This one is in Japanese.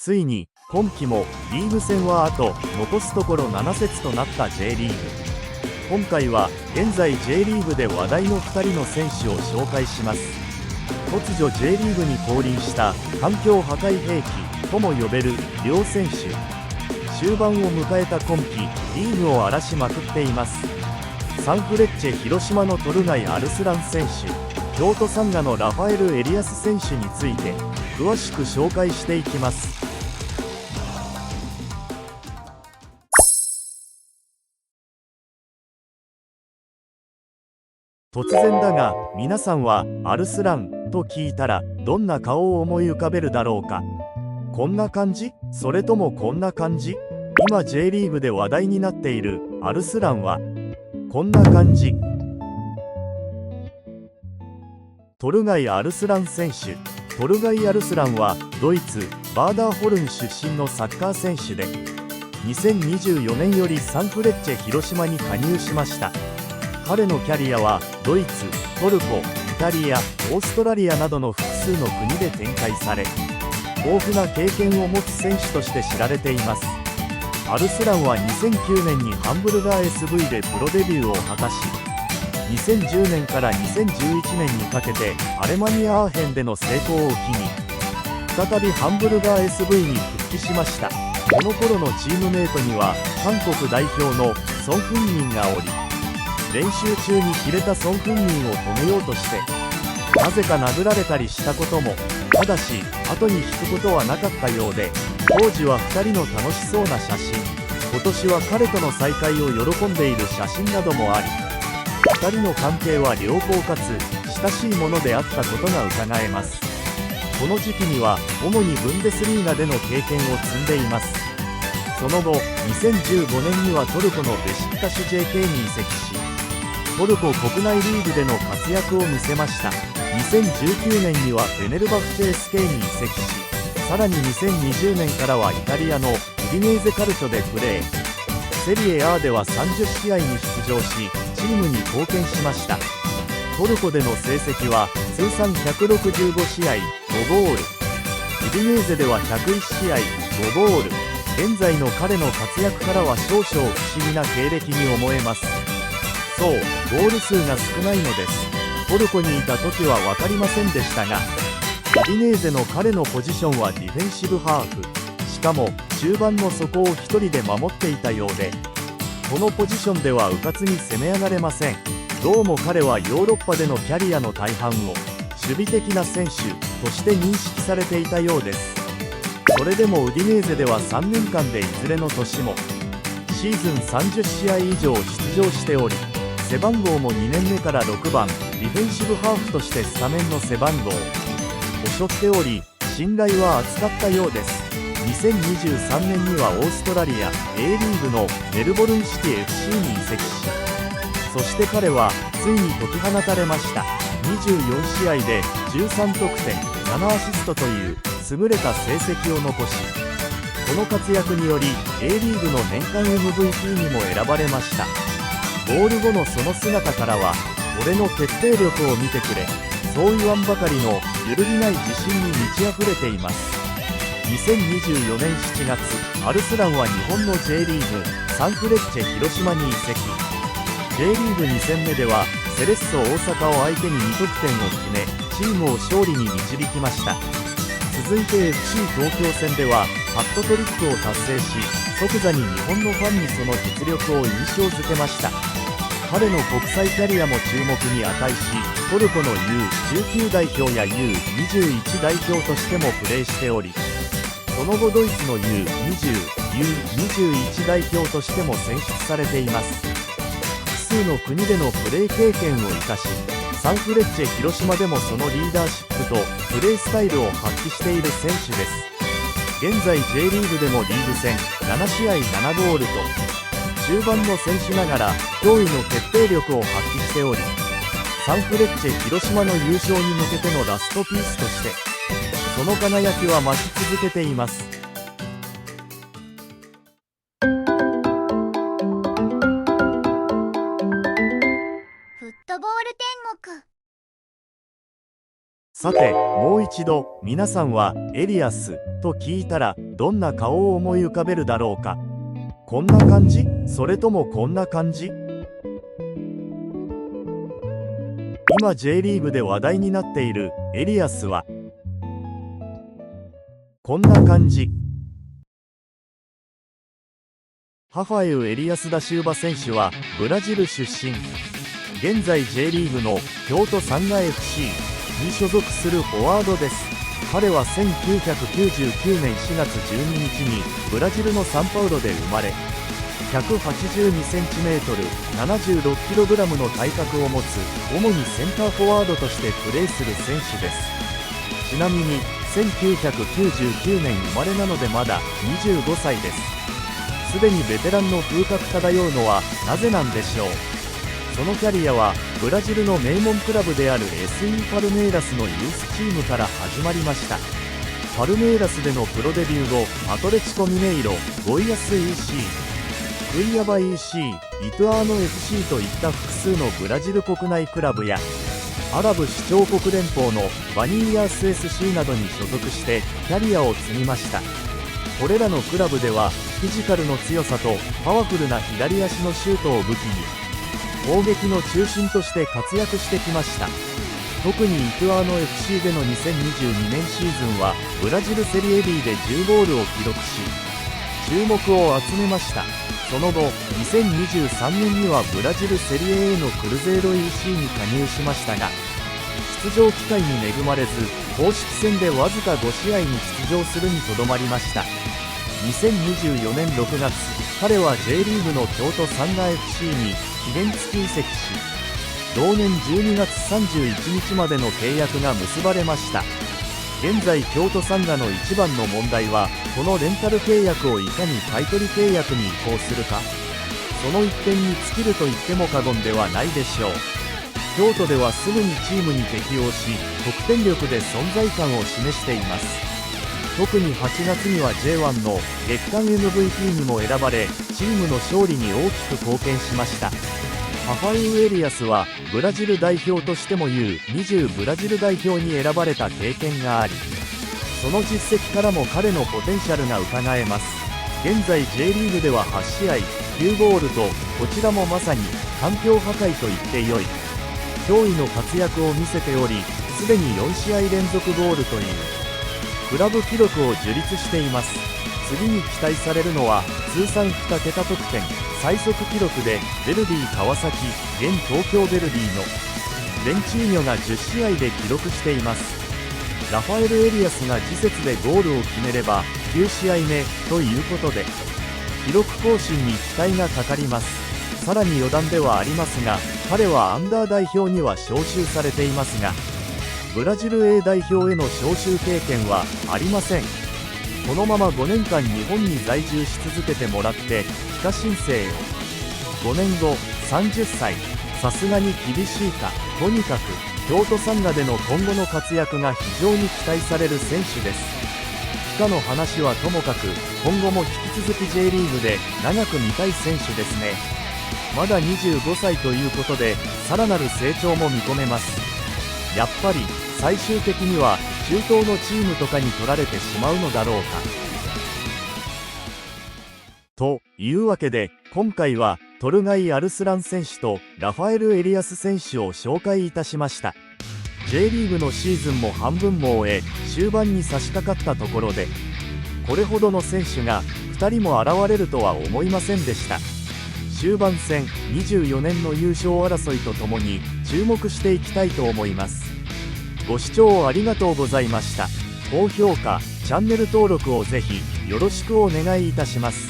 ついに今季もリーグ戦はあと残すところ7節となった J リーグ。今回は現在 J リーグで話題の2人の選手を紹介します。突如 J リーグに降臨した環境破壊兵器とも呼べる両選手。終盤を迎えた今季リーグを荒らしまくっています。サンフレッチェ広島のトルガイ・アルスラン選手、京都サンガのラファエル・エリアス選手について詳しく紹介していきます。突然だが皆さんはアルスランと聞いたらどんな顔を思い浮かべるだろうか。こんな感じ？それともこんな感じ？今 J リーグで話題になっているアルスランはこんな感じ。トルガイ・アルスラン選手。トルガイ・アルスランはドイツバーダーホルン出身のサッカー選手で2024年よりサンフレッチェ広島に加入しました。彼のキャリアはドイツ、トルコ、イタリア、オーストラリアなどの複数の国で展開され、豊富な経験を持つ選手として知られています。アルスランは2009年にハンブルガー SV でプロデビューを果たし、2010年から2011年にかけてアレマニア・アーヘンでの成功を機に再びハンブルガー SV に復帰しました。この頃のチームメイトには韓国代表のソン・フンミンがおり、練習中に切れたソン・フンミンを止めようとしてなぜか殴られたりしたことも。ただし後に引くことはなかったようで、当時は2人の楽しそうな写真、今年は彼との再会を喜んでいる写真などもあり、2人の関係は良好かつ親しいものであったことが伺えます。この時期には主にブンデスリーガでの経験を積んでいます。その後2015年にはトルコのベシクタシュ JK に移籍し、トルコ国内リーグでの活躍を見せました。2019年にはフェネルバフチェ SK に移籍し、さらに2020年からはイタリアのウディネーゼカルチョでプレー。セリエ A では30試合に出場しチームに貢献しました。トルコでの成績は通算165試合5ゴール、ウディネーゼでは101試合5ゴール。現在の彼の活躍からは少々不思議な経歴に思えます。そう、ゴール数が少ないのです。トルコにいた時は分かりませんでしたが、ウディネーゼの彼のポジションはディフェンシブハーフ、しかも中盤の底を1人で守っていたようで、このポジションでは迂闊に攻め上がれません。どうも彼はヨーロッパでのキャリアの大半を守備的な選手として認識されていたようです。それでもウディネーゼでは3年間でいずれの年もシーズン30試合以上出場しており、背番号も2年目から6番ディフェンシブハーフとしてスタメンの背番号を背負っており、信頼は厚かったようです。2023年にはオーストラリア A リーグのメルボルンシティ FC に移籍し、そして彼はついに解き放たれました。24試合で13得点7アシストという優れた成績を残し、この活躍により A リーグの年間 MVP にも選ばれました。ゴール後のその姿からは、俺の決定力を見てくれ、そう言わんばかりの揺るぎない自信に満ち溢れています。2024年7月、アルスランは日本の J リーグサンフレッチェ広島に移籍。 J リーグ2戦目ではセレッソ大阪を相手に2得点を決め、チームを勝利に導きました。続いて FC 東京戦ではハットトリックを達成し、即座に日本のファンにその実力を印象づけました。彼の国際キャリアも注目に値し、トルコの U19 代表や U21 代表としてもプレーしており、その後ドイツの U20、U21 代表としても選出されています。複数の国でのプレー経験を生かし、サンフレッチェ広島でもそのリーダーシップとプレースタイルを発揮している選手です。現在 J リーグでもリーグ戦7試合7ゴールと中盤の選手ながら驚異の決定力を発揮しており、サンフレッチェ広島の優勝に向けてのラストピースとしてその輝きは増し続けています。フットボール天国。さてもう一度皆さんはエリアスと聞いたらどんな顔を思い浮かべるだろうか。こんな感じ？それともこんな感じ？今 J リーグで話題になっているエリアスはこんな感じ。ハファエウ・エリアス・ダシウバ選手はブラジル出身。現在 J リーグの京都サンガ FC に所属するフォワードです。彼は1999年4月12日にブラジルのサンパウロで生まれ、182cm、76kg の体格を持つ主にセンターフォワードとしてプレーする選手です。ちなみに1999年生まれなのでまだ25歳です。すでにベテランの風格漂うのはなぜなんでしょう。そのキャリアはブラジルの名門クラブである SE パルメイラスのユースチームから始まりました。パルメイラスでのプロデビュー後、アトレチコミネイロ、ゴイアス EC、クイアバ EC、イトゥアーノ FC といった複数のブラジル国内クラブやアラブ首長国連邦のバニーヤース SC などに所属してキャリアを積みました。これらのクラブではフィジカルの強さとパワフルな左足のシュートを武器に攻撃の中心として活躍してきました。特にイトゥアーノ FC での2022年シーズンはブラジルセリエ B で10ゴールを記録し注目を集めました。その後2023年にはブラジルセリエ A のクルゼーロ EC に加入しましたが、出場機会に恵まれず公式戦でわずか5試合に出場するにとどまりました。2024年6月、彼は J リーグの京都サンガ FC に期限付き移籍し、同年12月31日までの契約が結ばれました。現在京都サンガの一番の問題はこのレンタル契約をいかに買取契約に移行するか、その一点に尽きると言っても過言ではないでしょう。京都ではすぐにチームに適応し得点力で存在感を示しています。特に8月には J1 の月間 MVP にも選ばれチームの勝利に大きく貢献しました。ハファエウ・エリアスはブラジル代表としても U20 ブラジル代表に選ばれた経験があり、その実績からも彼のポテンシャルがうかがえます。現在 J リーグでは8試合9ゴールとこちらもまさに環境破壊と言ってよい驚異の活躍を見せており、すでに4試合連続ゴールというクラブ記録を樹立しています。次に期待されるのは通算2桁得点最速記録でヴェルディ川崎現東京ヴェルディのベンチーニョが10試合で記録しています。ラファエル・エリアスが次節でゴールを決めれば9試合目ということで記録更新に期待がかかります。さらに余談ではありますが、彼はアンダー代表には招集されていますがブラジル A 代表への招集経験はありません。このまま5年間日本に在住し続けてもらって帰化申請を5年後30歳、さすがに厳しいか。とにかく京都サンガでの今後の活躍が非常に期待される選手です。帰化の話はともかく今後も引き続き J リーグで長く見たい選手ですね。まだ25歳ということでさらなる成長も見込めます。やっぱり最終的には中東のチームとかに取られてしまうのだろうか。というわけで今回はトルガイ・アルスラン選手とラファエル・エリアス選手を紹介いたしました。 J リーグのシーズンも半分も終え終盤に差し掛かったところでこれほどの選手が2人も現れるとは思いませんでした。終盤戦24年の優勝争いとともに注目していきたいと思います。ご視聴ありがとうございました。高評価、チャンネル登録をぜひよろしくお願いいたします。